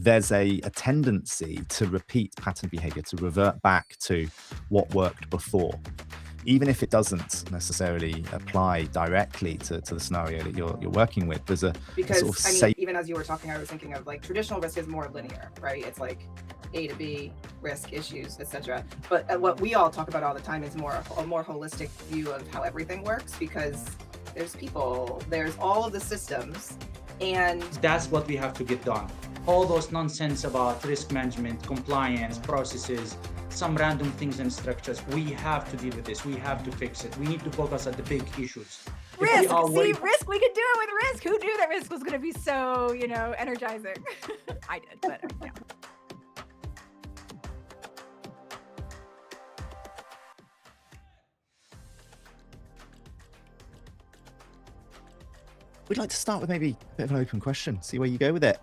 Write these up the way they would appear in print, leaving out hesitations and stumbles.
there's a tendency to repeat pattern behavior, to revert back to what worked before, even if it doesn't necessarily apply directly to the scenario that you're working with. There's a Because sort of I mean, safe. even as you were talking, I was thinking of like traditional risk is more linear, right? It's like A to B, risk, issues, etc. But what we all talk about all the time is a more holistic view of how everything works, because there's people, there's all of the systems, and that's what we have to get done. All those nonsense about risk management, compliance, processes, some random things and structures. We have to deal with this. We have to fix it. We need to focus on the big issues. Risk, risk, we could do it with risk. Who knew that risk was going to be so, energizing? I did, but yeah. We'd like to start with maybe a bit of an open question, see where you go with it.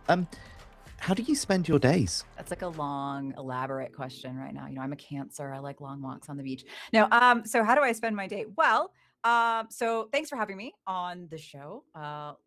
How do you spend your days? That's like a long, elaborate question right now. I'm a Cancer. I like long walks on the beach. No, so how do I spend my day? Well, so thanks for having me on the show.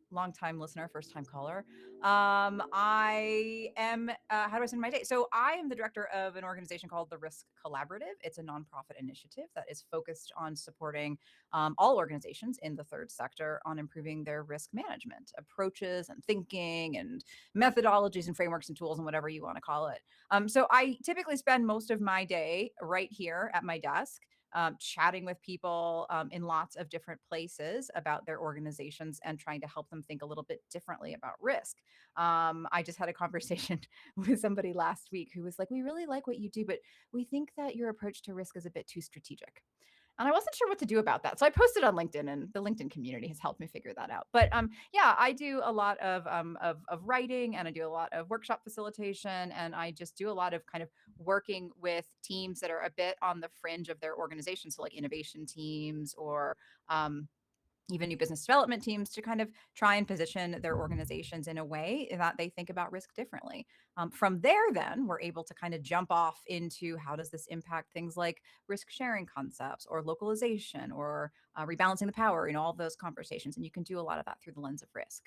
Long-time listener, first-time caller. I am, how do I spend my day? So I am the director of an organization called the Risk Collaborative. It's a nonprofit initiative that is focused on supporting all organizations in the third sector on improving their risk management approaches and thinking and methodologies and frameworks and tools and whatever you want to call it. So I typically spend most of my day right here at my desk, chatting with people in lots of different places about their organizations and trying to help them think a little bit differently about risk. I just had a conversation with somebody last week who was like, we really like what you do, but we think that your approach to risk is a bit too strategic. And I wasn't sure what to do about that. So I posted on LinkedIn, and the LinkedIn community has helped me figure that out. But yeah, I do a lot of writing, and I do a lot of workshop facilitation, and I just do a lot of kind of working with teams that are a bit on the fringe of their organization. So like innovation teams or even new business development teams, to kind of try and position their organizations in a way that they think about risk differently. From there, then we're able to kind of jump off into how does this impact things like risk sharing concepts or localization or rebalancing the power, all of those conversations. And you can do a lot of that through the lens of risk.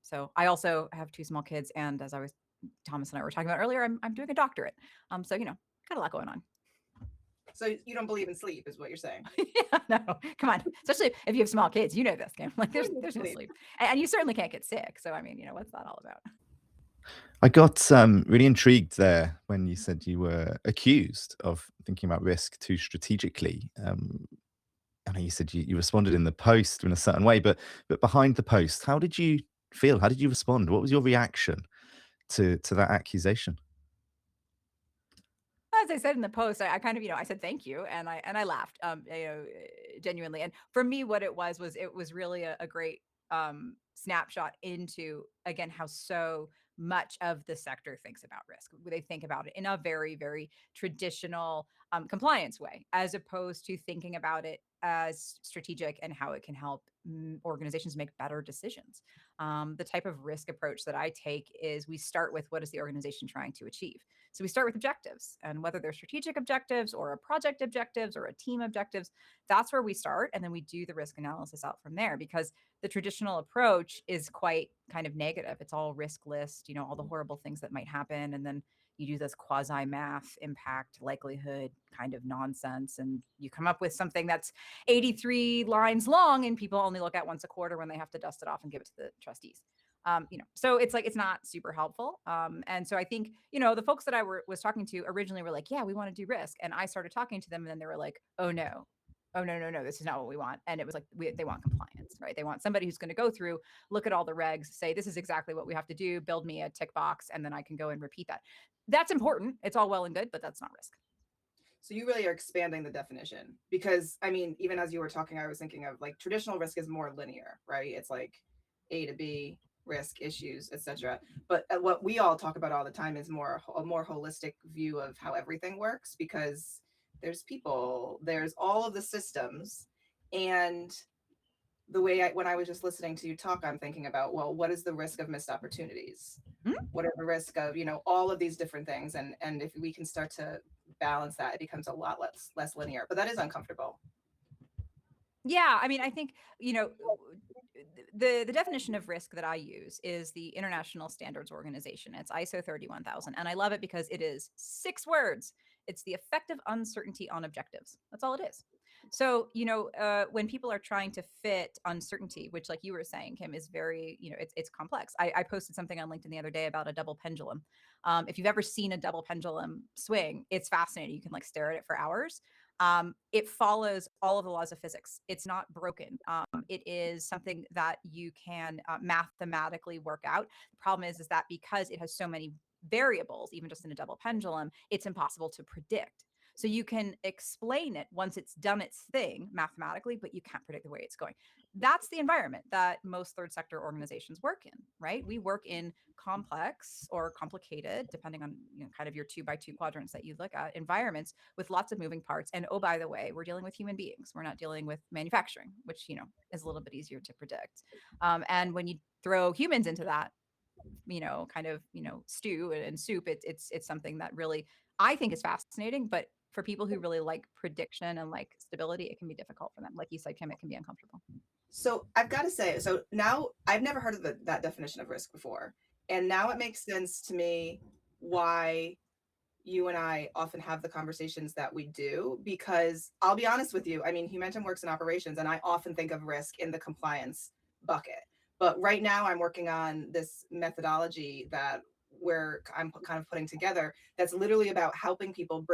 So I also have two small kids. And as Thomas and I were talking about earlier, I'm doing a doctorate. So, got a lot going on. So you don't believe in sleep is what you're saying? Yeah, no, come on. Especially if you have small kids, this game. Like there's no sleep. And you certainly can't get sick. So, I mean, what's that all about? I got really intrigued there when you said you were accused of thinking about risk too strategically. I know you said you responded in the post in a certain way, but behind the post, how did you feel? How did you respond? What was your reaction to that accusation? As I said in the post, I kind of, I said thank you, and I laughed, genuinely. And for me, what it was really a great snapshot into, again, how so much of the sector thinks about risk. They think about it in a very, very traditional compliance way, as opposed to thinking about it as strategic and how it can help organizations make better decisions. The type of risk approach that I take is we start with what is the organization trying to achieve. So we start with objectives, and whether they're strategic objectives or a project objectives or a team objectives, that's where we start. And then we do the risk analysis out from there, because the traditional approach is quite kind of negative. It's all risk list, all the horrible things that might happen. And then you do this quasi math impact likelihood kind of nonsense, and you come up with something that's 83 lines long, and people only look at once a quarter when they have to dust it off and give it to the trustees. So it's like, it's not super helpful. And so I think, the folks that I was talking to originally were like, yeah, we want to do risk. And I started talking to them, and then they were like, oh no, this is not what we want. And it was like, they want compliance, right? They want somebody who's going to go through, look at all the regs, say, this is exactly what we have to do, build me a tick box, and then I can go and repeat that. That's important. It's all well and good, but that's not risk. So you really are expanding the definition, because I mean, even as you were talking, I was thinking of like traditional risk is more linear, right? It's like A to B, risk, issues, etc. But what we all talk about all the time is a more holistic view of how everything works, because there's people, there's all of the systems. And the way when I was just listening to you talk, I'm thinking about, well, what is the risk of missed opportunities? What are the risk of, all of these different things? And if we can start to balance that, it becomes a lot less linear, but that is uncomfortable. Yeah. I mean, I think, the definition of risk that I use is the International Standards Organization. It's ISO 31000. And I love it because it is 6 words. It's the effective uncertainty on objectives. That's all it is. So, when people are trying to fit uncertainty, which like you were saying, Kim, is very, it's complex. I posted something on LinkedIn the other day about a double pendulum. If you've ever seen a double pendulum swing, it's fascinating. You can like stare at it for hours. It follows all of the laws of physics. It's not broken. It is something that you can mathematically work out. The problem is that because it has so many variables, even just in a double pendulum, it's impossible to predict. So you can explain it once it's done its thing mathematically, but you can't predict the way it's going. That's the environment that most third sector organizations work in, right? We work in complex or complicated, depending on kind of your 2x2 quadrants that you look at, environments with lots of moving parts. And oh, by the way, we're dealing with human beings. We're not dealing with manufacturing, which is a little bit easier to predict. And when you throw humans into that, kind of stew and soup, it's something that really I think is fascinating, but for people who really like prediction and like stability, it can be difficult for them. Like you said, Kim, it can be uncomfortable. So I've got to say, so now I've never heard of that definition of risk before. And now it makes sense to me why you and I often have the conversations that we do, because I'll be honest with you. I mean, Humanitarian works in operations, and I often think of risk in the compliance bucket. But right now I'm working on this methodology that I'm kind of putting together that's literally about helping people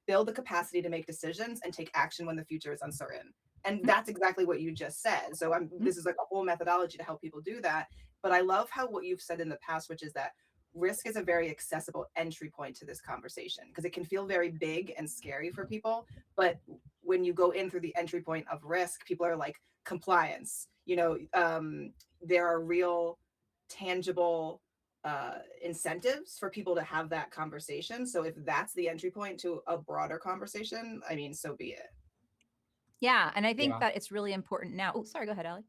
build the capacity to make decisions and take action when the future is uncertain. And that's exactly what you just said. So this is like a whole methodology to help people do that. But I love what you've said in the past, which is that risk is a very accessible entry point to this conversation, because it can feel very big and scary for people. But when you go in through the entry point of risk, people are like, compliance, there are real tangible incentives for people to have that conversation. So if that's the entry point to a broader conversation, I mean, so be it. Yeah. And I think that it's really important now. Oh, sorry, go ahead, Ali.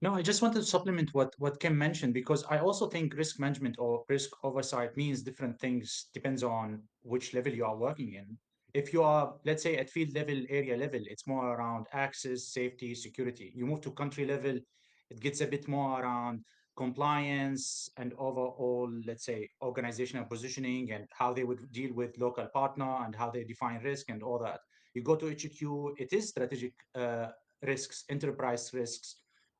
No, I just wanted to supplement what Kim mentioned, because I also think risk management or risk oversight means different things, depends on which level you are working in. If you are, let's say, at field level, area level, it's more around access, safety, security. You move to country level, it gets a bit more around compliance and overall, let's say, organizational positioning and how they would deal with local partner and how they define risk and all that. You go to HQ, it is strategic risks, enterprise risks,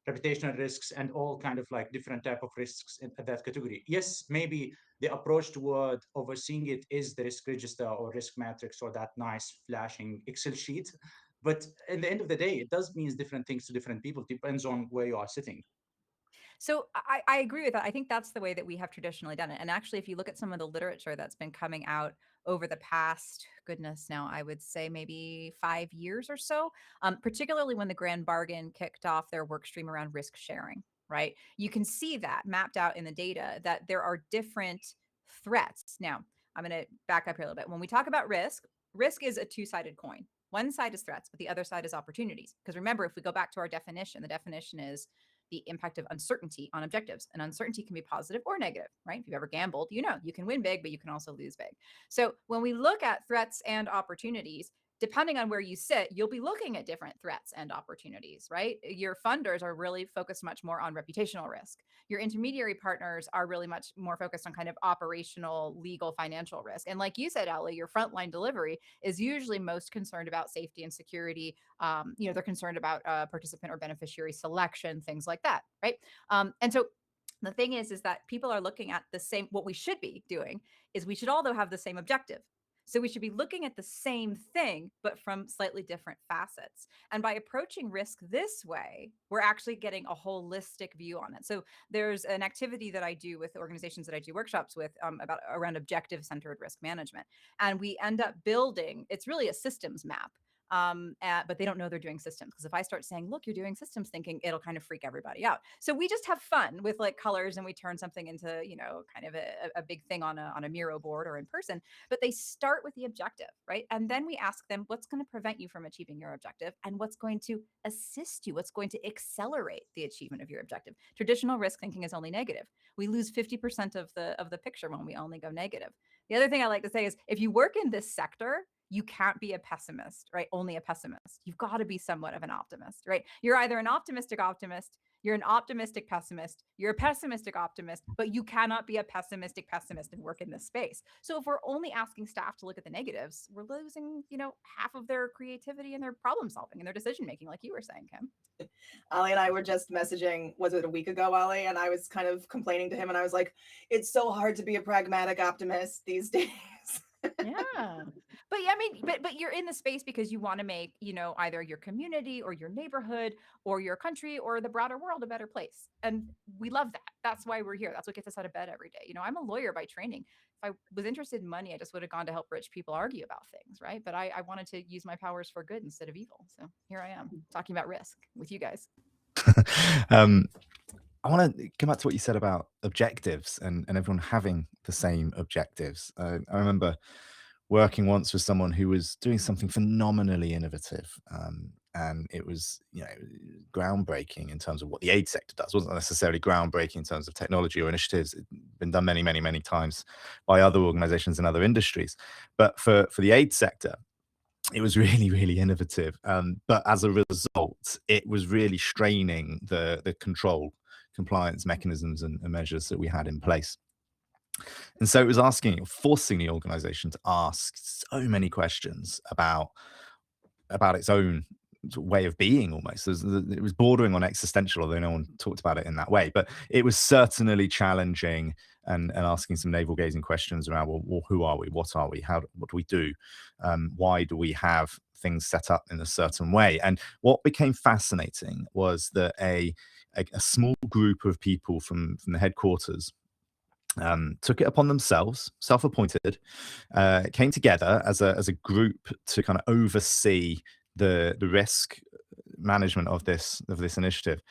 reputational risks, and all kind of like different type of risks in that category. Yes, maybe the approach toward overseeing it is the risk register or risk matrix or that nice flashing Excel sheet. But at the end of the day, it does mean different things to different people, depends on where you are sitting. So I agree with that. I think that's the way that we have traditionally done it. And actually, if you look at some of the literature that's been coming out over the past, goodness, now I would say maybe 5 years or so, particularly when the Grand Bargain kicked off their work stream around risk sharing, right? You can see that mapped out in the data that there are different threats. Now, I'm going to back up here a little bit. When we talk about risk is a two-sided coin. One side is threats, but the other side is opportunities. Because remember, if we go back to our definition, the definition is the impact of uncertainty on objectives. And uncertainty can be positive or negative, right? If you've ever gambled, you can win big, but you can also lose big. So when we look at threats and opportunities, depending on where you sit, you'll be looking at different threats and opportunities, right? Your funders are really focused much more on reputational risk. Your intermediary partners are really much more focused on kind of operational, legal, financial risk. And like you said, Ali, your frontline delivery is usually most concerned about safety and security. They're concerned about participant or beneficiary selection, things like that, right? And so the thing is that people are looking at the same, what we should be doing is we should all though have the same objective. So we should be looking at the same thing, but from slightly different facets. And by approaching risk this way, we're actually getting a holistic view on it. So there's an activity that I do with organizations that I do workshops with around objective-centered risk management. And we end up building, it's really a systems map. But they don't know they're doing systems, because if I start saying, look, you're doing systems thinking, it'll kind of freak everybody out. So we just have fun with like colors, and we turn something into, kind of a big thing on a Miro board or in person. But they start with the objective, right? And then we ask them, what's going to prevent you from achieving your objective, and what's going to assist you? What's going to accelerate the achievement of your objective? Traditional risk thinking is only negative. We lose 50% of the picture when we only go negative. The other thing I like to say is, if you work in this sector, you can't be a pessimist, right? Only a pessimist. You've got to be somewhat of an optimist, right? You're either an optimistic optimist, You're an optimistic pessimist. You're a pessimistic optimist, but you cannot be a pessimistic pessimist and work in this space. So if we're only asking staff to look at the negatives, we're losing, half of their creativity and their problem solving and their decision making, like you were saying, Kim. Ali and I were just messaging, was it a week ago, Ali? And I was kind of complaining to him, and I was like, it's so hard to be a pragmatic optimist these days. Yeah. But I mean, but you're in the space because you want to make, either your community or your neighborhood or your country or the broader world a better place. And we love that. That's why we're here. That's what gets us out of bed every day. I'm a lawyer by training. If I was interested in money, I just would have gone to help rich people argue about things, right? But I wanted to use my powers for good instead of evil. So here I am talking about risk with you guys. I want to come back to what you said about objectives and everyone having the same objectives. I remember working once with someone who was doing something phenomenally innovative, and it was groundbreaking in terms of what the aid sector does. It wasn't necessarily groundbreaking in terms of technology or initiatives. It's been done many, many, many times by other organizations in other industries. But for the aid sector, it was really, really innovative. But as a result, it was really straining the control, compliance mechanisms and measures that we had in place. And so it was forcing the organization to ask so many questions about its own sort of way of being almost. It was bordering on existential, although no one talked about it in that way. But it was certainly challenging and asking some navel-gazing questions around, well, who are we? What are we? What do we do? Why do we have things set up in a certain way? And what became fascinating was that a small group of people from the headquarters took it upon themselves, self-appointed, came together as a group to kind of oversee the risk management of this initiative.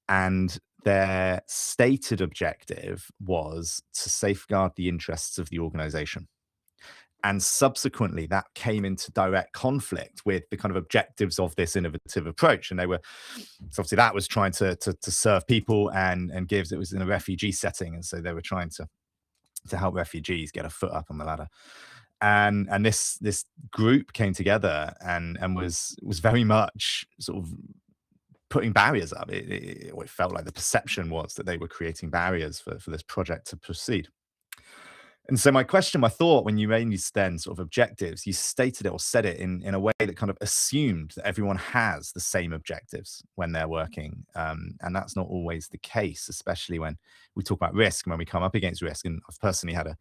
And their stated objective was to safeguard the interests of the organization. And subsequently, that came into direct conflict with the kind of objectives of this innovative approach. And so obviously that was trying to serve people and give. It was in a refugee setting, and so they were trying to help refugees get a foot up on the ladder. And this group came together and was very much sort of putting barriers up. It felt like the perception was that they were creating barriers for this project to proceed. And so my thought, when you made these then sort of objectives, you stated it or said it in a way that kind of assumed that everyone has the same objectives when they're working. And that's not always the case, especially when we talk about risk, when we come up against risk. And I've personally had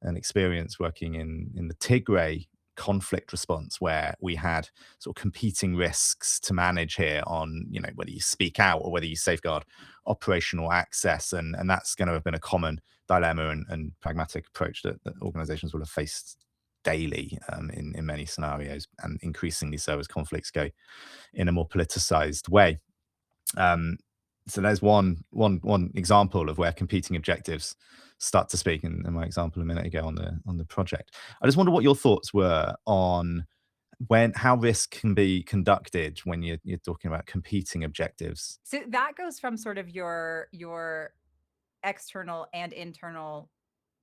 an experience working in the Tigray conflict response, where we had sort of competing risks to manage here on, whether you speak out or whether you safeguard operational access. And that's going to have been a common dilemma and pragmatic approach that organizations will have faced daily in many scenarios, and increasingly so as conflicts go in a more politicized way. So there's one example of where competing objectives start to speak, in my example a minute ago on the project. I just wonder what your thoughts were on how risk can be conducted when you're talking about competing objectives. So that goes from sort of your external and internal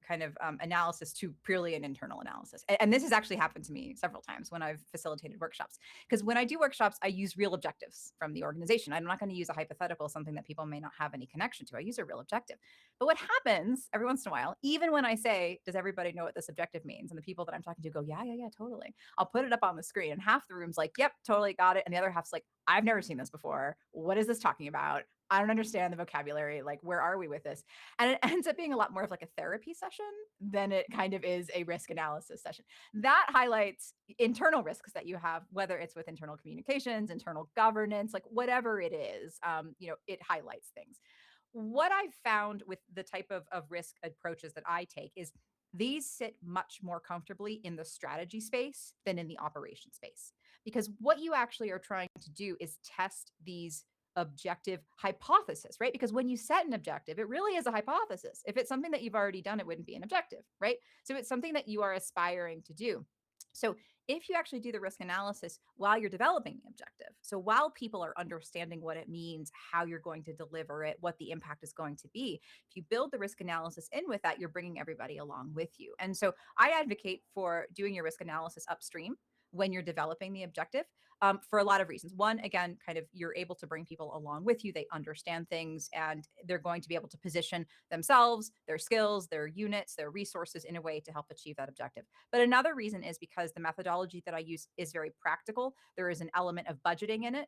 kind of analysis to purely an internal analysis. And this has actually happened to me several times when I've facilitated workshops. Because when I do workshops, I use real objectives from the organization. I'm not going to use a hypothetical, something that people may not have any connection to. I use a real objective. But what happens every once in a while, even when I say, does everybody know what this objective means? And the people that I'm talking to go, yeah, totally. I'll put it up on the screen, and half the room's like, yep, totally got it. And the other half's like, I've never seen this before. What is this talking about? I don't understand the vocabulary. Like, where are we with this? And it ends up being a lot more of like a therapy session than it kind of is a risk analysis session. That highlights internal risks that you have, whether it's with internal communications, internal governance, like whatever it is, it highlights things. What I've found with the type of risk approaches that I take is these sit much more comfortably in the strategy space than in the operation space. Because what you actually are trying to do is test these objective hypothesis, right? Because when you set an objective, it really is a hypothesis. If it's something that you've already done, it wouldn't be an objective, right? So it's something that you are aspiring to do. So if you actually do the risk analysis while you're developing the objective, so while people are understanding what it means, how you're going to deliver it, what the impact is going to be, if you build the risk analysis in with that, you're bringing everybody along with you. And so I advocate for doing your risk analysis upstream when you're developing the objective. for a lot of reasons. One, again, kind of you're able to bring people along with you. They understand things and they're going to be able to position themselves, their skills, their units, their resources in a way to help achieve that objective. But another reason is because the methodology that I use is very practical. There is an element of budgeting in it.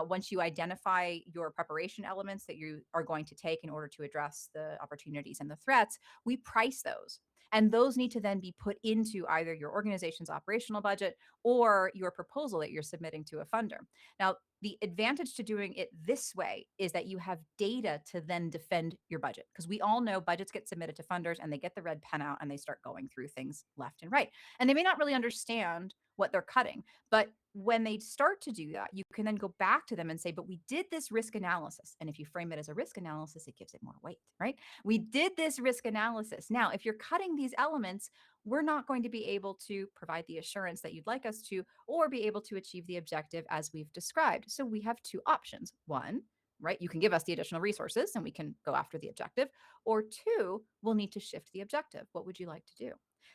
Once you identify your preparation elements that you are going to take in order to address the opportunities and the threats, we price those. And those need to then be put into either your organization's operational budget or your proposal that you're submitting to a funder. Now, the advantage to doing it this way is that you have data to then defend your budget, because we all know budgets get submitted to funders and they get the red pen out and they start going through things left and right. And they may not really understand what they're cutting, but when they start to do that, you can then go back to them and say, but we did this risk analysis. And if you frame it as a risk analysis, it gives it more weight, right? We did this risk analysis. Now, if you're cutting these elements, we're not going to be able to provide the assurance that you'd like us to, or be able to achieve the objective as we've described. So we have two options. One, right, you can give us the additional resources and we can go after the objective. Or two, we'll need to shift the objective. What would you like to do?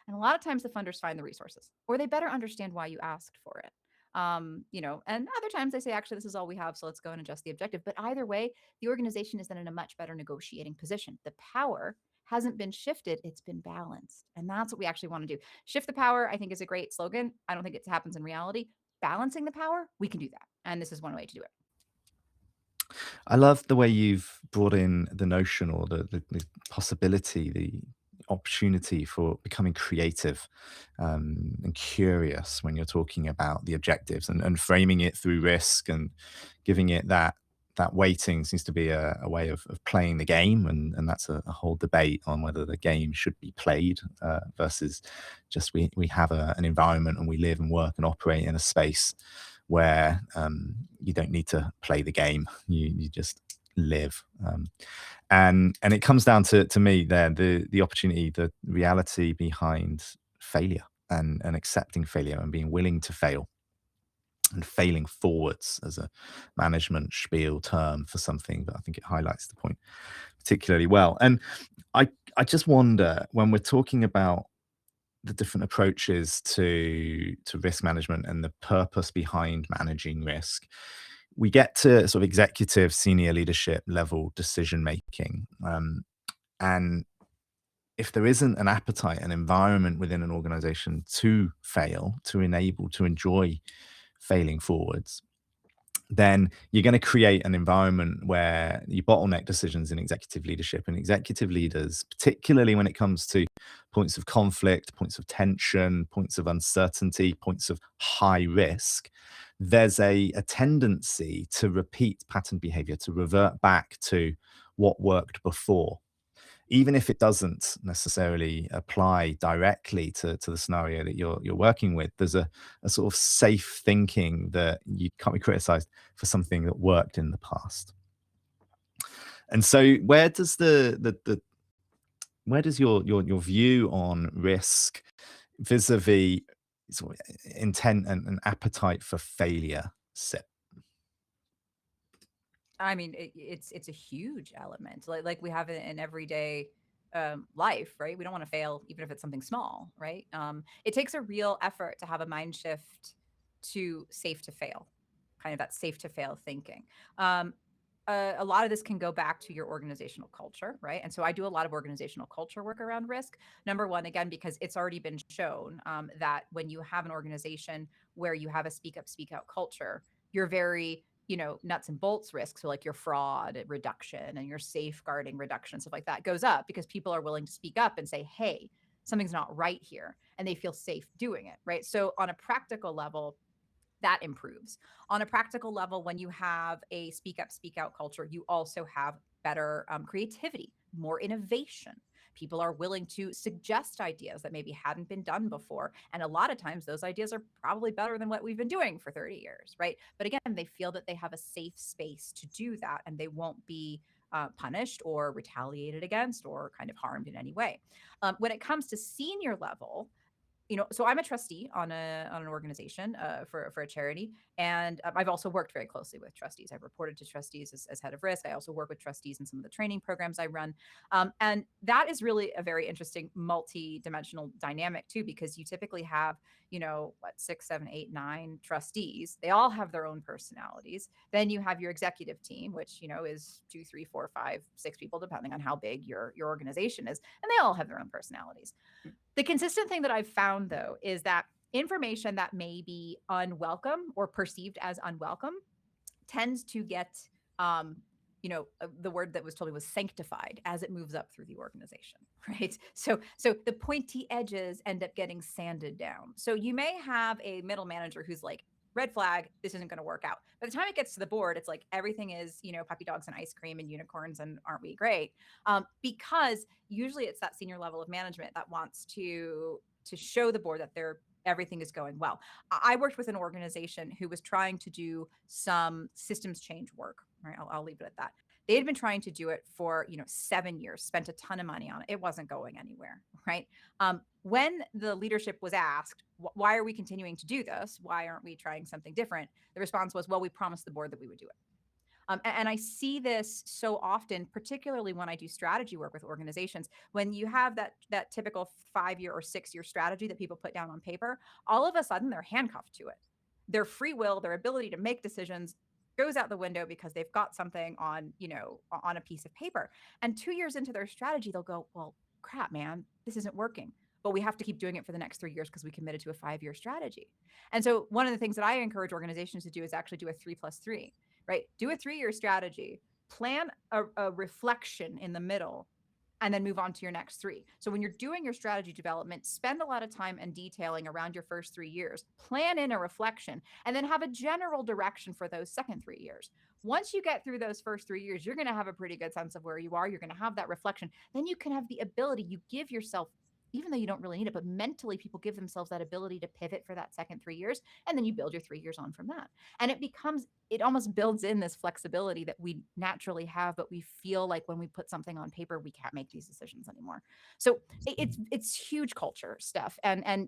And a lot of times the funders find the resources, or they better understand why you asked for it. And other times they say, actually, this is all we have, so let's go and adjust the objective. But either way, the organization is then in a much better negotiating position. The power hasn't been shifted, it's been balanced. And that's what we actually want to do. Shift the power, I think, is a great slogan. I don't think it happens in reality. Balancing the power, we can do that. And this is one way to do it. I love the way you've brought in the notion, or the possibility, the opportunity for becoming creative and curious when you're talking about the objectives, and framing it through risk and giving it that weighting seems to be a way of playing the game, and that's a whole debate on whether the game should be played versus just we have an environment and we live and work and operate in a space where you don't need to play the game, you just live. And it comes down to me there, the opportunity, the reality behind failure, and accepting failure and being willing to fail, and failing forwards as a management spiel term for something, but I think it highlights the point particularly well. And I just wonder, when we're talking about the different approaches to risk management and the purpose behind managing risk, we get to sort of executive senior leadership level decision making. And if there isn't an appetite, an environment within an organization to fail, to enable, to enjoy failing forwards, then you're going to create an environment where you bottleneck decisions in executive leadership. And executive leaders, particularly when it comes to points of conflict, points of tension, points of uncertainty, points of high risk, there's a tendency to repeat pattern behavior, to revert back to what worked before, even if it doesn't necessarily apply directly to the scenario that you're working with. There's a sort of safe thinking that you can't be criticized for something that worked in the past. And so where does where does your view on risk vis-a-vis sort of intent and appetite for failure sit? I mean, it's a huge element, like we have it in everyday life, right? We don't want to fail, even if it's something small, right? It takes a real effort to have a mind shift to safe to fail, kind of that safe to fail thinking. A lot of this can go back to your organizational culture, right? And so I do a lot of organizational culture work around risk. Number one, again, because it's already been shown that when you have an organization where you have a speak up, speak out culture, you're very nuts and bolts risk. So like your fraud reduction and your safeguarding reduction, stuff like that goes up because people are willing to speak up and say, hey, something's not right here. And they feel safe doing it, right? So on a practical level, that improves. On a practical level, when you have a speak up, speak out culture, you also have better creativity, more innovation. People are willing to suggest ideas that maybe hadn't been done before. And a lot of times those ideas are probably better than what we've been doing for 30 years, right? But again, they feel that they have a safe space to do that and they won't be punished or retaliated against or kind of harmed in any way. When it comes to senior level, so I'm a trustee on an organization for a charity, and I've also worked very closely with trustees. I've reported to trustees as head of risk. I also work with trustees in some of the training programs I run, and that is really a very interesting multi-dimensional dynamic too, because you typically have 6, 7, 8, 9 trustees. They all have their own personalities. Then you have your executive team, which is 2, 3, 4, 5, 6 people, depending on how big your organization is, and they all have their own personalities. The consistent thing that I've found, though, is that information that may be unwelcome or perceived as unwelcome tends to get, the word that was told me was sanctified as it moves up through the organization, right? So the pointy edges end up getting sanded down. So you may have a middle manager who's like, red flag, this isn't going to work out. By the time it gets to the board, it's like everything is, puppy dogs and ice cream and unicorns and aren't we great? Because usually it's that senior level of management that wants to show the board that everything is going well. I worked with an organization who was trying to do some systems change work, right? I'll leave it at that. They had been trying to do it for 7 years, spent a ton of money on it. It wasn't going anywhere, right? When the leadership was asked, why are we continuing to do this? Why aren't we trying something different? The response was, well, we promised the board that we would do it. And I see this so often, particularly when I do strategy work with organizations. When you have that typical 5-year or 6-year strategy that people put down on paper, all of a sudden they're handcuffed to it. Their free will, their ability to make decisions goes out the window because they've got something on a piece of paper. And 2 years into their strategy, they'll go, well, crap, man, this isn't working. But we have to keep doing it for the next 3 years because we committed to a 5-year strategy. And so one of the things that I encourage organizations to do is actually do a 3+3, right? Do a 3-year strategy, plan a reflection in the middle, and then move on to your next 3. So when you're doing your strategy development, spend a lot of time and detailing around your first 3 years, plan in a reflection, and then have a general direction for those second 3 years. Once you get through those first 3 years, you're going to have a pretty good sense of where you are. You're going to have that reflection. Then you can have the ability, you give yourself, even though you don't really need it, but mentally people give themselves that ability to pivot for that second 3 years. And then you build your 3 years on from that. And it almost builds in this flexibility that we naturally have, but we feel like when we put something on paper, we can't make these decisions anymore. So it's huge culture stuff. And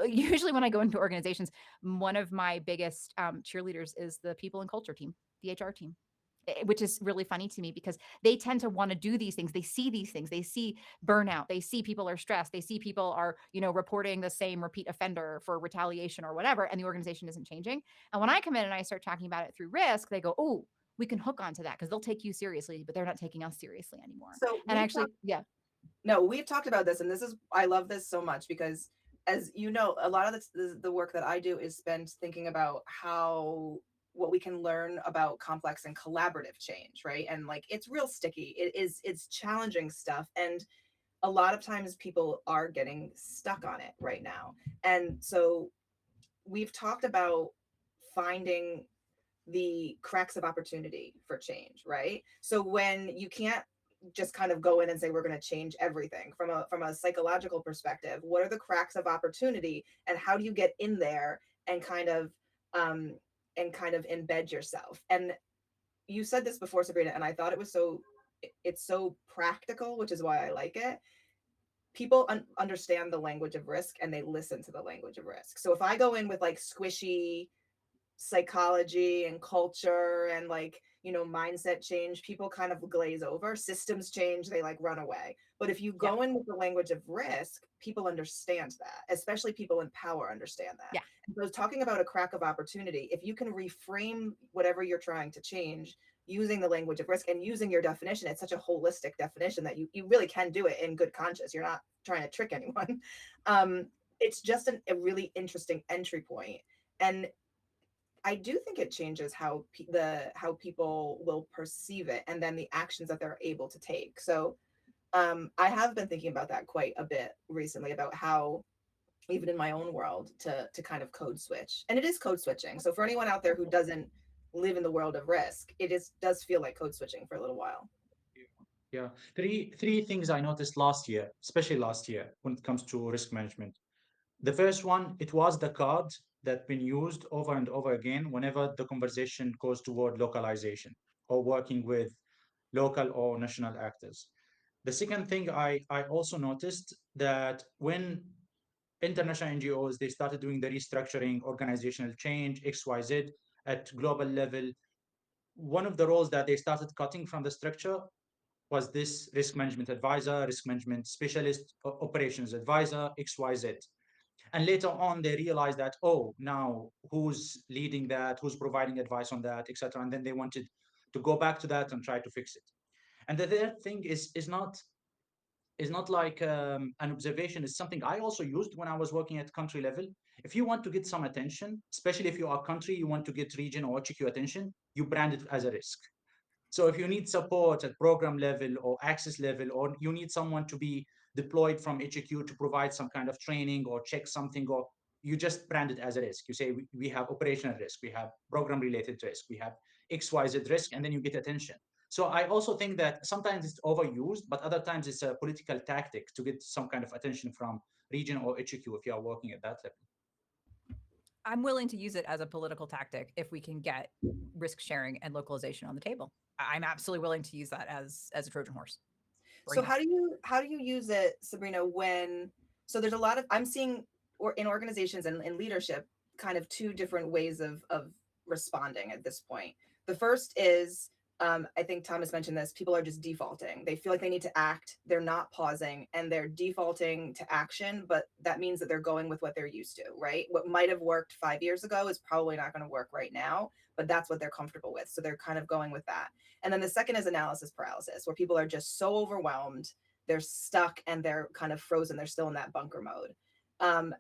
usually when I go into organizations, one of my biggest cheerleaders is the people and culture team, the HR team, which is really funny to me because they tend to want to do these things. They see these things. They see burnout. They see people are stressed. They see people are, reporting the same repeat offender for retaliation or whatever, and the organization isn't changing. And when I come in and I start talking about it through risk, they go, oh, we can hook onto that because they'll take you seriously, but they're not taking us seriously anymore. So and actually, no, we've talked about this, and I love this so much because, as you know, a lot of the work that I do is spent thinking about what we can learn about complex and collaborative change, right? And like, it's real sticky. It's challenging stuff. And a lot of times people are getting stuck on it right now. And so we've talked about finding the cracks of opportunity for change, right? So when you can't just kind of go in and say, we're going to change everything from a psychological perspective, what are the cracks of opportunity and how do you get in there and kind of embed yourself? And you said this before, Sabrina, and I thought it's so practical, which is why I like it. People understand the language of risk and they listen to the language of risk. So if I go in with like squishy psychology and culture and like, mindset change, people kind of glaze over. Systems change, they like run away. But if you go in with the language of risk, people understand that, especially people in power understand that. Yeah. So talking about a crack of opportunity, if you can reframe whatever you're trying to change using the language of risk and using your definition, it's such a holistic definition that you really can do it in good conscience. You're not trying to trick anyone. It's just a really interesting entry point. And I do think it changes how people will perceive it and then the actions that they're able to take. So I have been thinking about that quite a bit recently, about how even in my own world to kind of code switch. And it is code switching. So for anyone out there who doesn't live in the world of risk, does feel like code switching for a little while. Yeah, three things I noticed last year, especially last year, when it comes to risk management. The first one, it was the card that been used over and over again whenever the conversation goes toward localization or working with local or national actors. The second thing I also noticed that when international NGOs, they started doing the restructuring, organizational change, XYZ at global level. One of the roles that they started cutting from the structure was this risk management advisor, risk management specialist, operations advisor, XYZ. And later on, they realized that, oh, now who's leading that, who's providing advice on that, etc. And then they wanted to go back to that and try to fix it. And the third thing is not like an observation. It's something I also used when I was working at country level. If you want to get some attention, especially if you are a country, you want to get region or HQ attention, you brand it as a risk. So if you need support at program level or access level, or you need someone to be deployed from HQ to provide some kind of training or check something, or you just brand it as a risk. You say, we have operational risk, we have program related risk, we have XYZ risk, and then you get attention. So I also think that sometimes it's overused, but other times it's a political tactic to get some kind of attention from region or HQ if you are working at that level. I'm willing to use it as a political tactic if we can get risk sharing and localization on the table. I'm absolutely willing to use that as a Trojan horse. So how do you use it, Sabrina, when, so there's a lot of, I'm seeing in organizations and in leadership, kind of two different ways of responding at this point. The first is, I think Thomas mentioned this, people are just defaulting. They feel like they need to act, they're not pausing, and they're defaulting to action, but that means that they're going with what they're used to, right? What might have worked 5 years ago is probably not going to work right now, but that's what they're comfortable with. So they're kind of going with that. And then the second is analysis paralysis, where people are just so overwhelmed, they're stuck and they're kind of frozen. They're still in that bunker mode.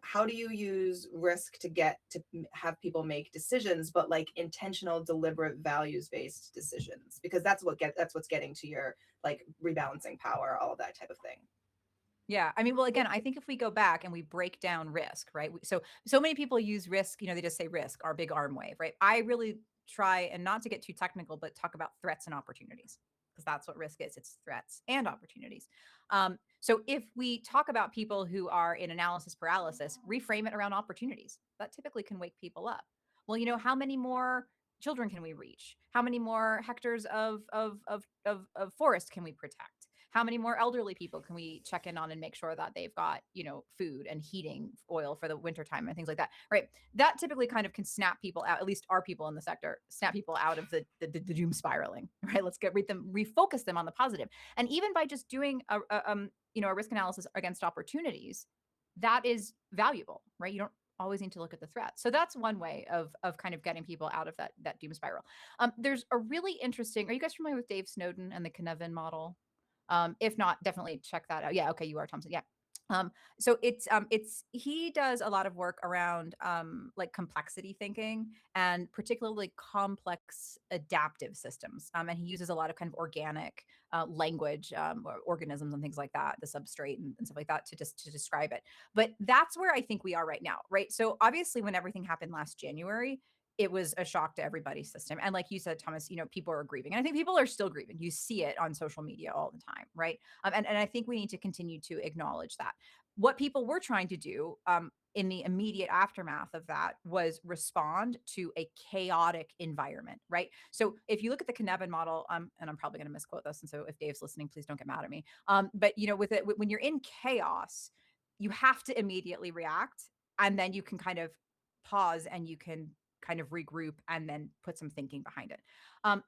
How do you use risk to get to have people make decisions, but like intentional, deliberate, values-based decisions? Because that's what's getting to your like rebalancing power, all of that type of thing. Yeah. I mean, well, again, I think if we go back and we break down risk, right? So many people use risk, they just say risk, our big arm wave, right? I really try, and not to get too technical, but talk about threats and opportunities, because that's what risk is. It's threats and opportunities. So if we talk about people who are in analysis paralysis, reframe it around opportunities. That typically can wake people up. Well, how many more children can we reach? How many more hectares of forest can we protect? How many more elderly people can we check in on and make sure that they've got, food and heating oil for the wintertime and things like that, right? That typically kind of can snap people out, at least our people in the sector, snap people out of the doom spiraling, right? Let's refocus them on the positive. And even by just doing a risk analysis against opportunities, that is valuable, right? You don't always need to look at the threat. So that's one way of kind of getting people out of that doom spiral. There's a really interesting, are you guys familiar with Dave Snowden and the Cynefin model? If not, definitely check that out. Yeah. Okay. You are, Thompson. Yeah. So he does a lot of work around like complexity thinking and particularly complex adaptive systems. And he uses a lot of kind of organic language, or organisms and things like that, the substrate and stuff like that to describe it. But that's where I think we are right now, right? So obviously when everything happened last January, it was a shock to everybody's system. And like you said, Thomas, people are grieving. And I think people are still grieving. You see it on social media all the time, right? And I think we need to continue to acknowledge that. What people were trying to do in the immediate aftermath of that was respond to a chaotic environment, right? So if you look at the Cynefin model, and I'm probably going to misquote this, and so if Dave's listening, please don't get mad at me. But with it, when you're in chaos, you have to immediately react, and then you can kind of pause and you can kind of regroup and then put some thinking behind it.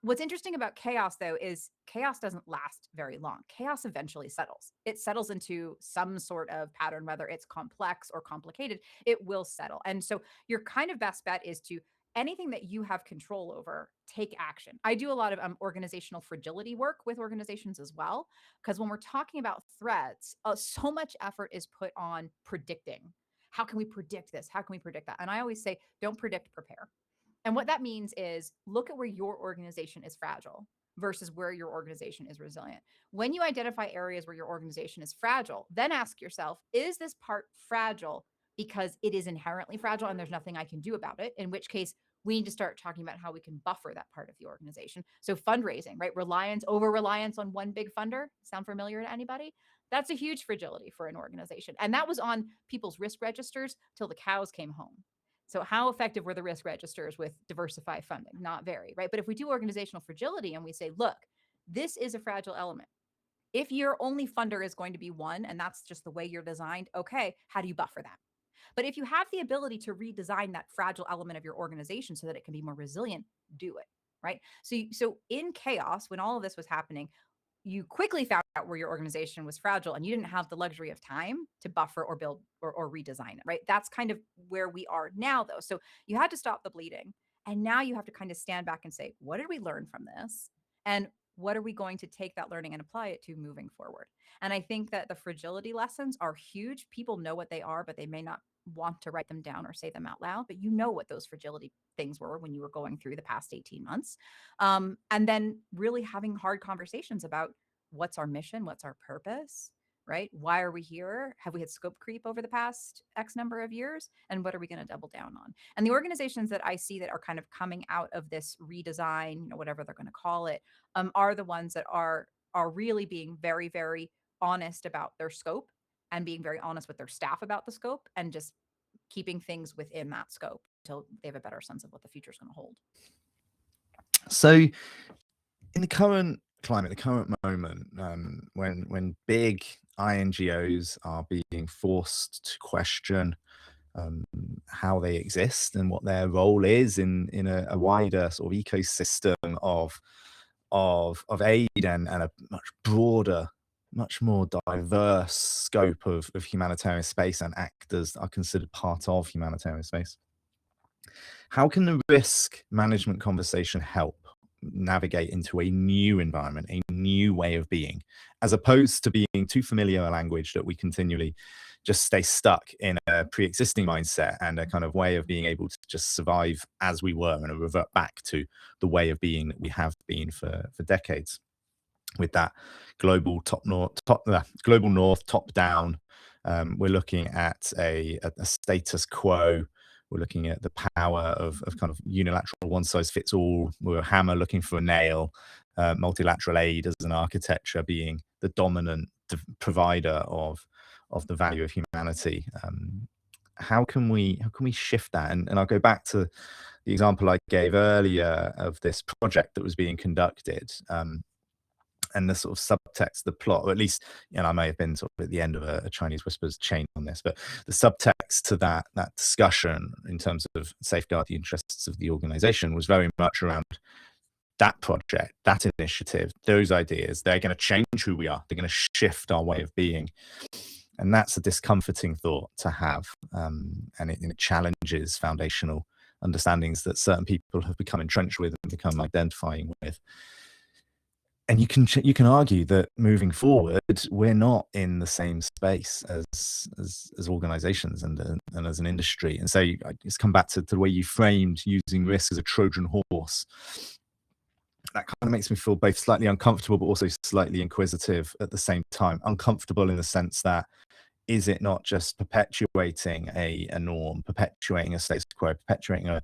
What's interesting about chaos, though, is chaos doesn't last very long. Chaos eventually settles. It settles into some sort of pattern, whether it's complex or complicated, it will settle. And so your kind of best bet is to anything that you have control over, take action. I do a lot of organizational fragility work with organizations as well, because when we're talking about threats, so much effort is put on predicting. How can we predict this? How can we predict that? And I always say, don't predict, prepare. And what that means is look at where your organization is fragile versus where your organization is resilient. When you identify areas where your organization is fragile, then ask yourself, is this part fragile because it is inherently fragile and there's nothing I can do about it? In which case, we need to start talking about how we can buffer that part of the organization. So fundraising, right? Over-reliance on one big funder. Sound familiar to anybody? That's a huge fragility for an organization. And that was on people's risk registers till the cows came home. So how effective were the risk registers with diversified funding? Not very, right? But if we do organizational fragility and we say, look, this is a fragile element. If your only funder is going to be one, and that's just the way you're designed, okay, how do you buffer that? But if you have the ability to redesign that fragile element of your organization so that it can be more resilient, do it. Right. So in chaos, when all of this was happening, you quickly found out where your organization was fragile and you didn't have the luxury of time to buffer or build or redesign it, right? That's kind of where we are now, though. So you had to stop the bleeding. And now you have to kind of stand back and say, what did we learn from this? And what are we going to take that learning and apply it to moving forward? And I think that the fragility lessons are huge. People know what they are, but they may not want to write them down or say them out loud. But you know what those fragility things were when you were going through the past 18 months. And then really having hard conversations about what's our mission, what's our purpose, right? Why are we here? Have we had scope creep over the past X number of years? And what are we going to double down on? And the organizations that I see that are kind of coming out of this redesign, whatever they're going to call it, are the ones that are really being very, very honest about their scope and being very honest with their staff about the scope and just keeping things within that scope until they have a better sense of what the future is going to hold. So, in the current climate, the current moment, when big INGOs are being forced to question how they exist and what their role is in a wider sort of ecosystem of aid and a much broader, much more diverse scope of humanitarian space and actors that are considered part of humanitarian space. How can the risk management conversation help navigate into a new environment, a new way of being, as opposed to being too familiar a language that we continually just stay stuck in a pre-existing mindset and a kind of way of being able to just survive as we were and revert back to the way of being that we have been for decades, with that global global north, top down. We're looking at a status quo. We're looking at the power of kind of unilateral one size fits all. We're a hammer looking for a nail. Multilateral aid as an architecture being the dominant provider of the value of humanity. How can we shift that? And I'll go back to the example I gave earlier of this project that was being conducted. And the sort of subtext, the plot, or at least, I may have been sort of at the end of a Chinese whispers chain on this, but the subtext to that discussion in terms of safeguard the interests of the organization was very much around that project, that initiative, those ideas. They're going to change who we are. They're going to shift our way of being. And that's a discomforting thought to have. And it challenges foundational understandings that certain people have become entrenched with and become identifying with. And you can argue that moving forward, we're not in the same space as organizations and as an industry. And so I just come back to the way you framed using risk as a Trojan horse. That kind of makes me feel both slightly uncomfortable, but also slightly inquisitive at the same time. Uncomfortable in the sense that, is it not just perpetuating a norm, perpetuating a status quo, perpetuating a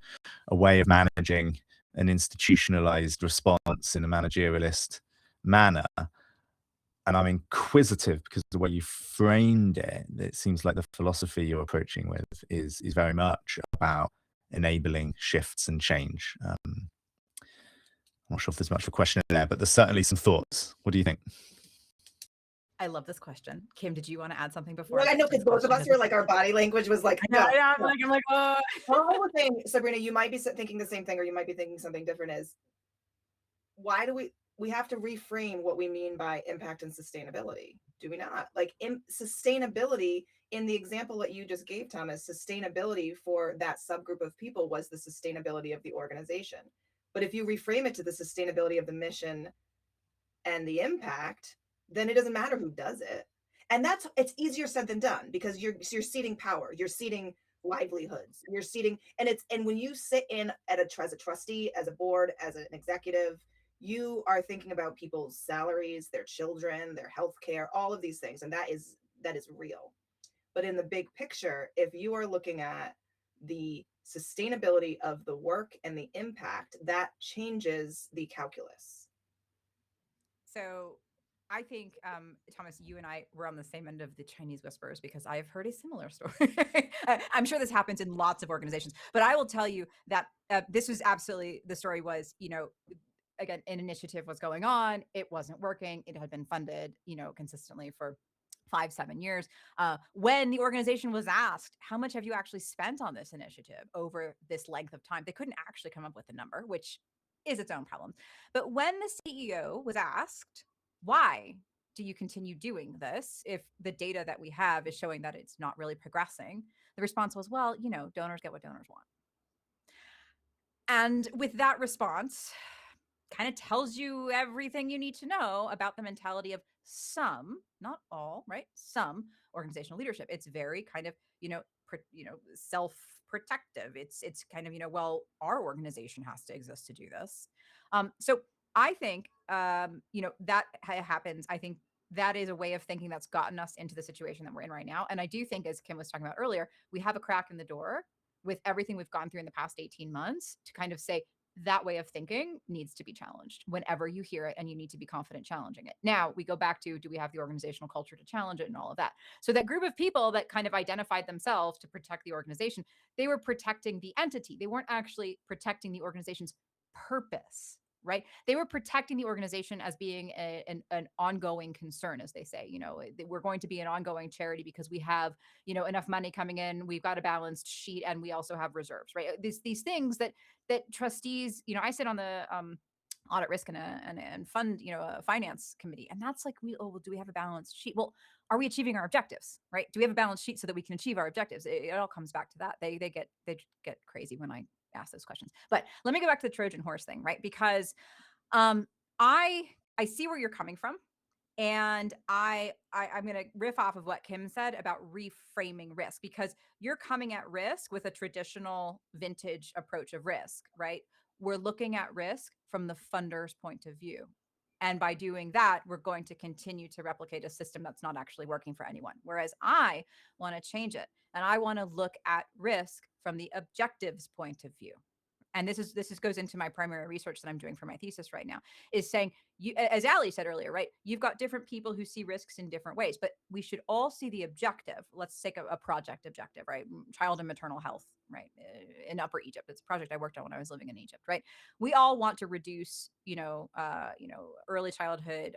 way of managing an institutionalized response in a managerialist manner? And I'm inquisitive because the way you framed it seems like the philosophy you're approaching with is very much about enabling shifts and change. I'm not sure if there's much of a question in there, but there's certainly some thoughts. What do you think? I love this question. Kim, did you want to add something before? Well, I know, because both of us were like, our body language was like, I'm like, oh. One more thing, Sabrina, you might be thinking the same thing, or you might be thinking something different, is why do we have to reframe what we mean by impact and sustainability? Do we not? Like, sustainability, in the example that you just gave, Thomas, sustainability for that subgroup of people was the sustainability of the organization. But if you reframe it to the sustainability of the mission and the impact, then it doesn't matter who does it. And it's easier said than done, because you're ceding power, you're ceding livelihoods, you're ceding, and when you sit in as a trustee, as a board, as an executive, you are thinking about people's salaries, their children, their health care, all of these things, and that is real. But in the big picture, if you are looking at the sustainability of the work and the impact, that changes the calculus. So I think, Thomas, you and I were on the same end of the Chinese whispers, because I have heard a similar story. I'm sure this happens in lots of organizations, but I will tell you that this was absolutely, the story was, again, an initiative was going on. It wasn't working. It had been funded, consistently for 5-7 years, when the organization was asked, how much have you actually spent on this initiative over this length of time? They couldn't actually come up with a number, which is its own problem. But when the CEO was asked, why do you continue doing this if the data that we have is showing that it's not really progressing? The response was, well, donors get what donors want. And with that response, kind of tells you everything you need to know about the mentality of some, not all, right? Some organizational leadership. It's very kind of, self-protective. It's kind of, well, our organization has to exist to do this. So I think, that happens. I think that is a way of thinking that's gotten us into the situation that we're in right now. And I do think, as Kim was talking about earlier, we have a crack in the door with everything we've gone through in the past 18 months to kind of say, that way of thinking needs to be challenged whenever you hear it, and you need to be confident challenging it. Now we go back to, do we have the organizational culture to challenge it and all of that? So that group of people that kind of identified themselves to protect the organization, they were protecting the entity. They weren't actually protecting the organization's purpose, right? They were protecting the organization as being an ongoing concern, as they say. We're going to be an ongoing charity because we have, enough money coming in, we've got a balanced sheet, and we also have reserves, right? These things that trustees, I sit on the audit risk and fund, a finance committee, and that's like, well, do we have a balanced sheet? Well, are we achieving our objectives, right? Do we have a balanced sheet so that we can achieve our objectives? It all comes back to that. They get crazy when I ask those questions. But let me go back to the Trojan horse thing, right? Because I see where you're coming from. And I'm going to riff off of what Kim said about reframing risk, because you're coming at risk with a traditional vintage approach of risk, right? We're looking at risk from the funder's point of view. And by doing that, we're going to continue to replicate a system that's not actually working for anyone. Whereas I want to change it. And I want to look at risk from the objective's point of view. And this goes into my primary research that I'm doing for my thesis right now, is saying, as Ali said earlier, right? You've got different people who see risks in different ways, but we should all see the objective. Let's take a project objective, right? Child and maternal health, right? In Upper Egypt. It's a project I worked on when I was living in Egypt, right? We all want to reduce, early childhood,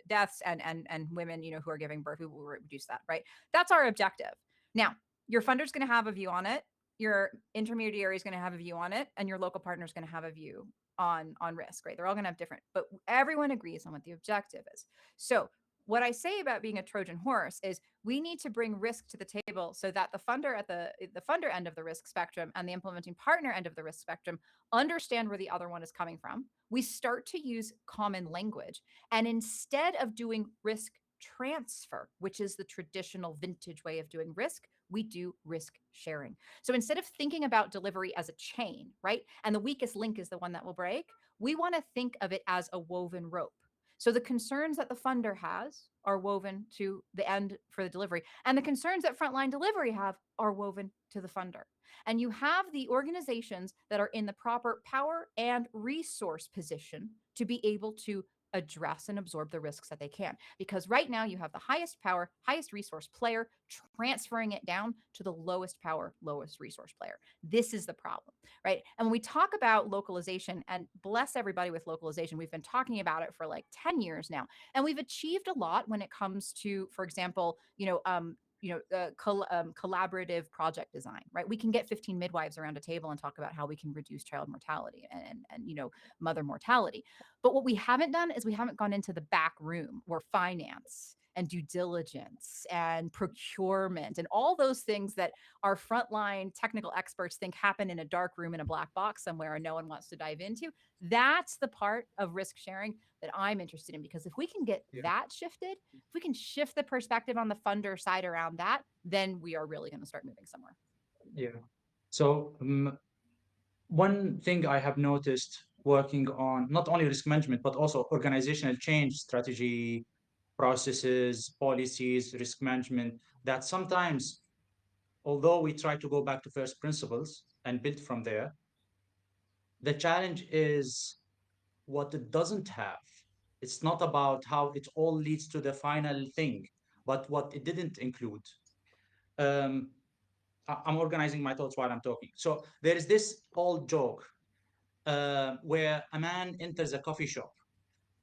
deaths and women, who are giving birth, who will reduce that, right? That's our objective. Now, your funder's going to have a view on it. Your intermediary is going to have a view on it, and your local partner is going to have a view on risk, right? They're all going to have different, but everyone agrees on what the objective is. So what I say about being a Trojan horse is we need to bring risk to the table so that the funder at the funder end of the risk spectrum and the implementing partner end of the risk spectrum understand where the other one is coming from. We start to use common language, and instead of doing risk transfer, which is the traditional vintage way of doing risk, we do risk sharing. So instead of thinking about delivery as a chain, right? And the weakest link is the one that will break, we want to think of it as a woven rope. So the concerns that the funder has are woven to the end for the delivery, and the concerns that frontline delivery have are woven to the funder. And you have the organizations that are in the proper power and resource position to be able to address and absorb the risks that they can. Because right now you have the highest power, highest resource player transferring it down to the lowest power, lowest resource player. This is the problem, right? And when we talk about localization, and bless everybody with localization, we've been talking about it for like 10 years now. And we've achieved a lot when it comes to, for example, collaborative project design, right? We can get 15 midwives around a table and talk about how we can reduce child mortality and mother mortality. But what we haven't done is we haven't gone into the back room where finance and due diligence and procurement and all those things that our frontline technical experts think happen in a dark room in a black box somewhere and no one wants to dive into. That's the part of risk sharing that I'm interested in, because if we can get that shifted, if we can shift the perspective on the funder side around that, then we are really going to start moving somewhere. Yeah. So one thing I have noticed working on not only risk management, but also organizational change strategy, processes, policies, risk management, that sometimes, although we try to go back to first principles and build from there, the challenge is what it doesn't have. It's not about how it all leads to the final thing, but what it didn't include. I'm organizing my thoughts while I'm talking. So there is this old joke where a man enters a coffee shop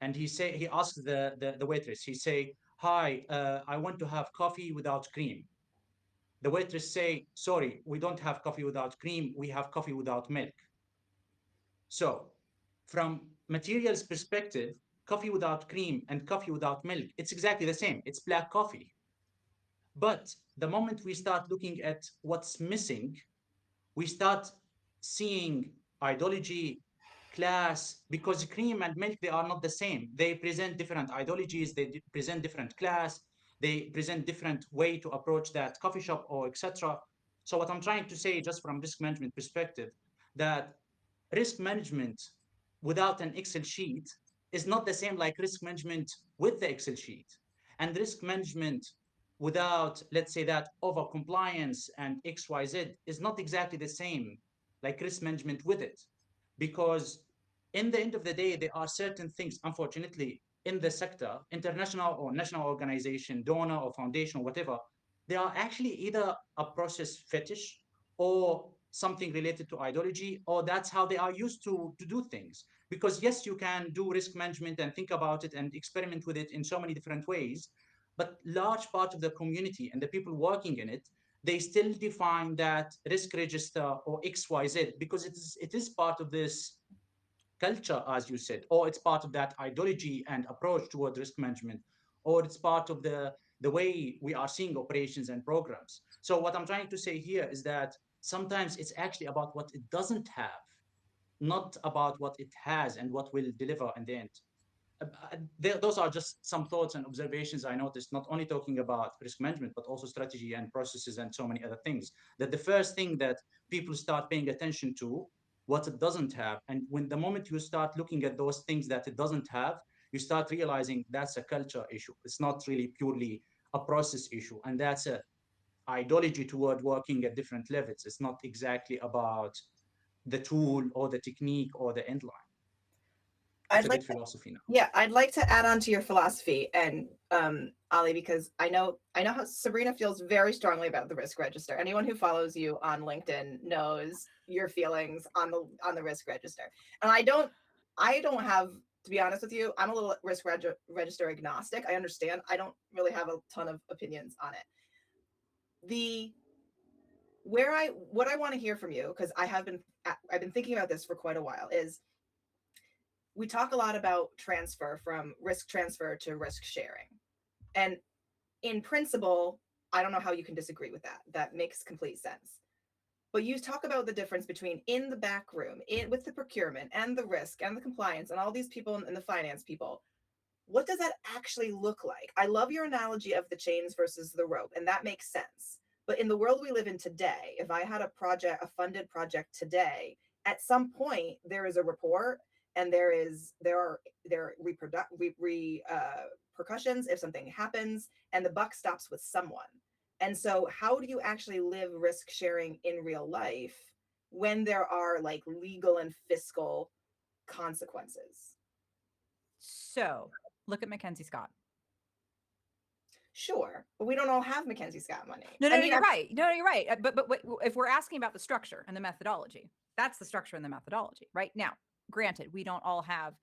and he asks the waitress, he say, hi, I want to have coffee without cream. The waitress say, sorry, we don't have coffee without cream, we have coffee without milk. So from materials perspective, coffee without cream and coffee without milk, it's exactly the same. It's black coffee. But the moment we start looking at what's missing, we start seeing ideology, class, because cream and milk, they are not the same. They present different ideologies, they present different class, they present different way to approach that coffee shop or etc. So what I'm trying to say, just from risk management perspective, that risk management without an Excel sheet is not the same like risk management with the Excel sheet. And risk management without, let's say, that over compliance and XYZ is not exactly the same like risk management with it. Because in the end of the day, there are certain things, unfortunately, in the sector, international or national organization, donor or foundation or whatever, they are actually either a process fetish or something related to ideology, or that's how they are used to do things. Because yes, you can do risk management and think about it and experiment with it in so many different ways, but large part of the community and the people working in it, they still define that risk register or XYZ because it is part of this culture, as you said, or it's part of that ideology and approach toward risk management, or it's part of the way we are seeing operations and programs. So what I'm trying to say here is that sometimes it's actually about what it doesn't have, not about what it has and what will deliver in the end. Those are just some thoughts and observations I noticed, not only talking about risk management, but also strategy and processes and so many other things. That the first thing that people start paying attention to, what it doesn't have. And when the moment you start looking at those things that it doesn't have, you start realizing that's a culture issue. It's not really purely a process issue. And that's a ideology toward working at different levels. It's not exactly about the tool or the technique or the end line. It's a good philosophy now. Yeah, I'd like to add on to your philosophy and Ali, because I know how Sabrina feels very strongly about the risk register. Anyone who follows you on LinkedIn knows your feelings on the risk register. And I don't have, to be honest with you, I'm a little risk register agnostic. I understand. I don't really have a ton of opinions on it. What I want to hear from you, because I've been thinking about this for quite a while, is we talk a lot about transfer from risk transfer to risk sharing. And in principle, I don't know how you can disagree with that. That makes complete sense. But you talk about the difference between in the back room, with the procurement and the risk and the compliance and all these people and the finance people. What does that actually look like? I love your analogy of the chains versus the rope, and that makes sense. But in the world we live in today, if I had a funded project today, at some point there is a report and there are repercussions if something happens, and the buck stops with someone. And so how do you actually live risk sharing in real life when there are like legal and fiscal consequences? So look at Mackenzie Scott. Sure, but we don't all have Mackenzie Scott money. No, you're right. No, you're right. But if we're asking about the structure and the methodology, that's the structure and the methodology, right? Now, granted, we don't all have,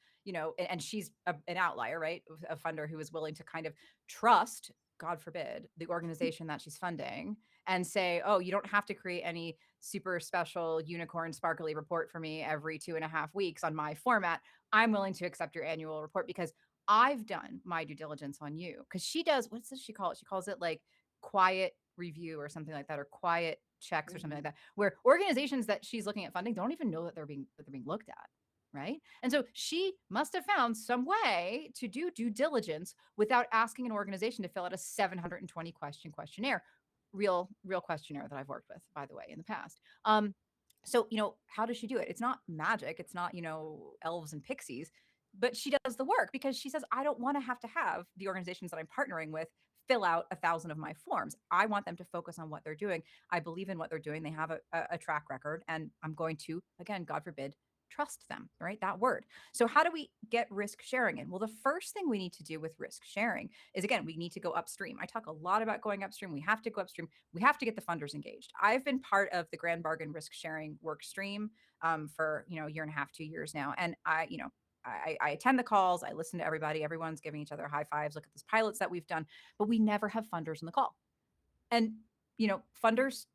and she's an outlier, right? A funder who is willing to kind of trust, God forbid, the organization that she's funding and say, oh, you don't have to create any super special unicorn sparkly report for me every 2.5 weeks on my format. I'm willing to accept your annual report because I've done my due diligence on you. Because she does, what does she call it? She calls it like quiet review or something like that, or quiet checks or something like that, where organizations that she's looking at funding don't even know that they're being looked at. Right. And so she must have found some way to do due diligence without asking an organization to fill out a 720 question questionnaire, real questionnaire that I've worked with, by the way, in the past. So, how does she do it? It's not magic. It's not, elves and pixies, but she does the work because she says, I don't want to have the organizations that I'm partnering with fill out 1,000 of my forms. I want them to focus on what they're doing. I believe in what they're doing. They have a track record, and I'm going to, again, God forbid, trust them, right? That word. So how do we get risk sharing in? Well, the first thing we need to do with risk sharing is, again, we need to go upstream. I talk a lot about going upstream. We have to go upstream. We have to get the funders engaged. I've been part of the Grand Bargain risk sharing work stream for, 1.5 years, 2 years now. And I attend the calls, I listen to everybody, everyone's giving each other high fives, look at these pilots that we've done, but we never have funders in the call. And, funders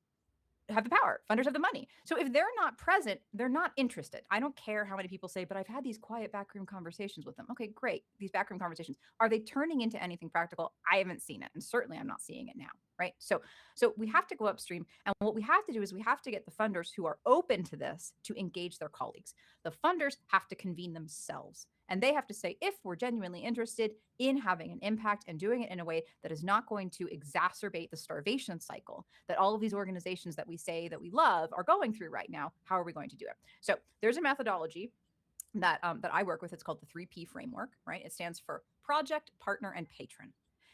have the power. Funders have the money. So if they're not present, they're not interested. I don't care how many people say, but I've had these quiet backroom conversations with them. Okay, great. These backroom conversations, are they turning into anything practical? I haven't seen it. And certainly I'm not seeing it now. Right. So we have to go upstream. And what we have to do is we have to get the funders who are open to this to engage their colleagues. The funders have to convene themselves. And they have to say, if we're genuinely interested in having an impact and doing it in a way that is not going to exacerbate the starvation cycle that all of these organizations that we say that we love are going through right now, how are we going to do it? So there's a methodology that I work with. It's called the 3P framework, right? It stands for project, partner, and patron.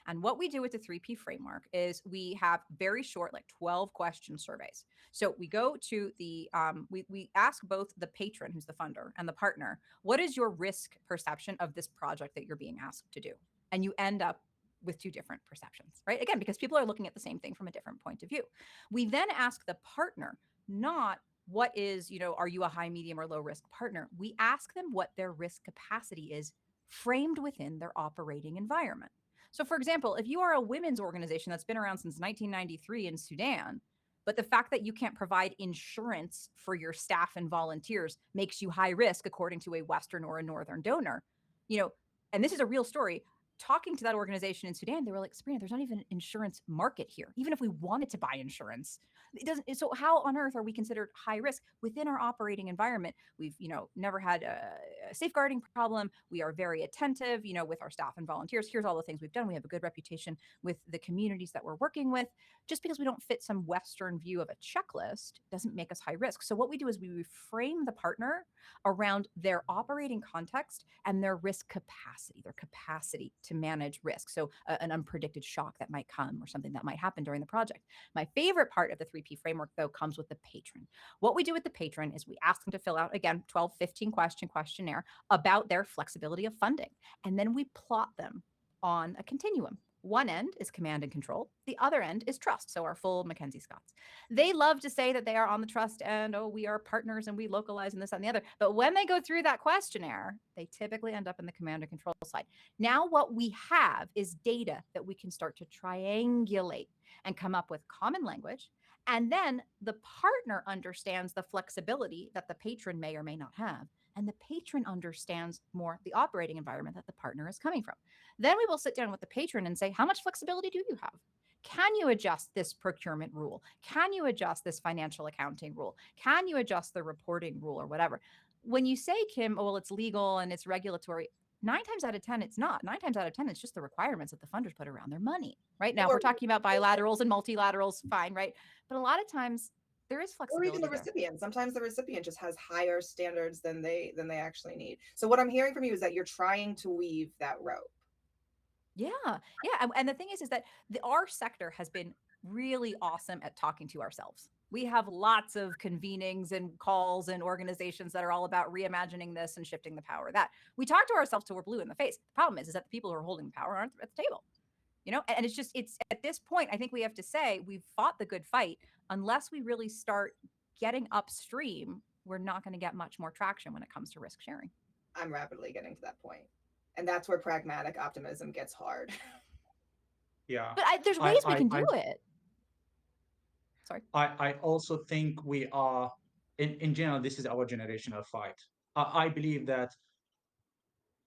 And what we do with the 3P framework is we have very short, like 12 question surveys. So we go to the, we ask both the patron, who's the funder, and the partner, what is your risk perception of this project that you're being asked to do? And you end up with two different perceptions, right? Again, because people are looking at the same thing from a different point of view. We then ask the partner, not what is, are you a high, medium, or low risk partner? We ask them what their risk capacity is framed within their operating environment. So, for example, if you are a women's organization that's been around since 1993 in Sudan, but the fact that you can't provide insurance for your staff and volunteers makes you high risk, according to a Western or a Northern donor, and this is a real story. Talking to that organization in Sudan, they were like, Sabrina, there's not even an insurance market here. Even if we wanted to buy insurance, it doesn't. So how on earth are we considered high risk within our operating environment? We've, never had a safeguarding problem. We are very attentive, with our staff and volunteers. Here's all the things we've done. We have a good reputation with the communities that we're working with. Just because we don't fit some Western view of a checklist doesn't make us high risk. So what we do is we reframe the partner around their operating context and their risk capacity, their capacity to manage risk. So an unpredicted shock that might come or something that might happen during the project. My favorite part of the 3P framework, though, comes with the patron. What we do with the patron is we ask them to fill out, again, 12, 15 question questionnaire about their flexibility of funding. And then we plot them on a continuum. One end is command and control. The other end is trust. So our full Mackenzie Scotts. They love to say that they are on the trust end. Oh, we are partners and we localize and this, that, and the other. But when they go through that questionnaire, they typically end up in the command and control side. Now what we have is data that we can start to triangulate and come up with common language. And then the partner understands the flexibility that the patron may or may not have. And the patron understands more the operating environment that the partner is coming from. Then we will sit down with the patron and say, how much flexibility do you have? Can you adjust this procurement rule? Can you adjust this financial accounting rule? Can you adjust the reporting rule or whatever? When you say, Kim, oh, well, it's legal and it's regulatory, 9 times out of 10, it's not. 9 times out of 10, it's just the requirements that the funders put around their money. Right now, if we're talking about bilaterals and multilaterals, fine, right? But a lot of times there is flexibility. Or even the recipient. Sometimes the recipient just has higher standards than they actually need. So what I'm hearing from you is that you're trying to weave that rope. Yeah. And the thing is that our sector has been really awesome at talking to ourselves. We have lots of convenings and calls and organizations that are all about reimagining this and shifting the power of that. We talk to ourselves till we're blue in the face. The problem is that the people who are holding the power aren't at the table. And it's at this point, I think we have to say we've fought the good fight. Unless we really start getting upstream, we're not going to get much more traction when it comes to risk sharing. I'm rapidly getting to that point. And that's where pragmatic optimism gets hard. Yeah. But there's ways we can do it. Sorry. I also think we are, in general, this is our generational fight. I believe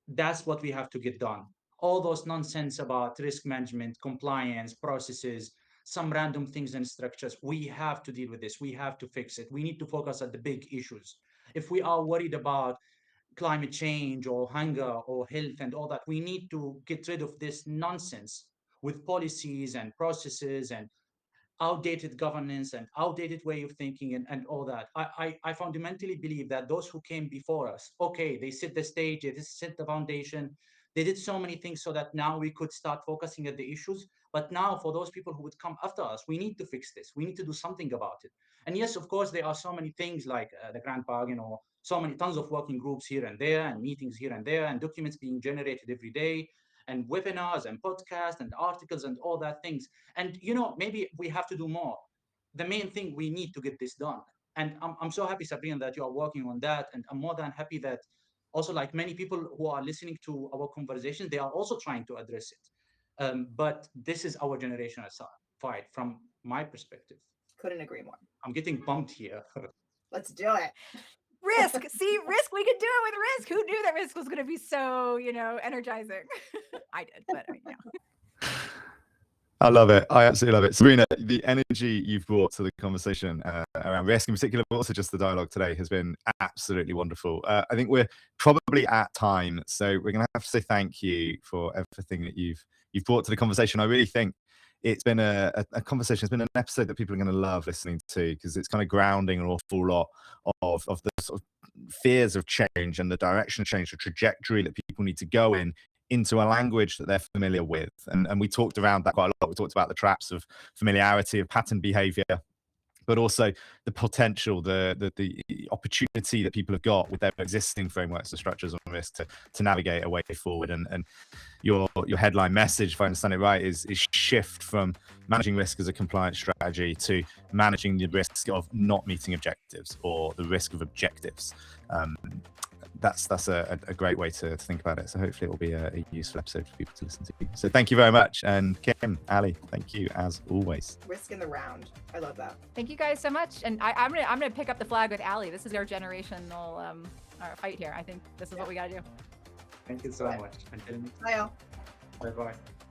that's what we have to get done. All those nonsense about risk management, compliance, processes, some random things and structures, we have to deal with this. We have to fix it. We need to focus on the big issues. If we are worried about climate change or hunger or health and all that, we need to get rid of this nonsense with policies and processes and outdated governance and outdated way of thinking and all that. I fundamentally believe that those who came before us, okay, they set the stage, they set the foundation, they did so many things so that now we could start focusing at the issues. But now for those people who would come after us, we need to fix this. We need to do something about it. And yes, of course, there are so many things like the Grand Bargain or so many tons of working groups here and there and meetings here and there and documents being generated every day and webinars and podcasts and articles and all that things. And, maybe we have to do more. The main thing, we need to get this done. And I'm so happy, Sabrina, that you are working on that. And I'm more than happy that Also, like many people who are listening to our conversation, they are also trying to address it. But this is our generational fight from my perspective. Couldn't agree more. I'm getting bumped here. Let's do it. Risk. See, risk. We could do it with risk. Who knew that risk was going to be so, energizing? I did, but I mean, yeah. I love it. I absolutely love it. Sabrina, the energy you've brought to the conversation around risk in particular, but also just the dialogue today has been absolutely wonderful. I think we're probably at time, so we're going to have to say thank you for everything that you've brought to the conversation. I really think it's been a conversation, it's been an episode that people are going to love listening to, because it's kind of grounding an awful lot of the sort of fears of change and the direction of change, the trajectory that people need to go into a language that they're familiar with. And we talked around that quite a lot. We talked about the traps of familiarity, of pattern behavior, but also the potential, the opportunity that people have got with their existing frameworks and structures on risk to navigate a way forward. And your headline message, if I understand it right, is shift from managing risk as a compliance strategy to managing the risk of not meeting objectives, or the risk of objectives. That's a great way to think about it. So hopefully it will be a useful episode for people to listen to. So thank you very much. And Kim, Ali, thank you as always. Risk in the round. I love that. Thank you guys so much. And I'm gonna pick up the flag with Ali. This is our generational our fight here. I think this is what we gotta do. Thank you so much. Until next Bye, y'all. Bye-bye.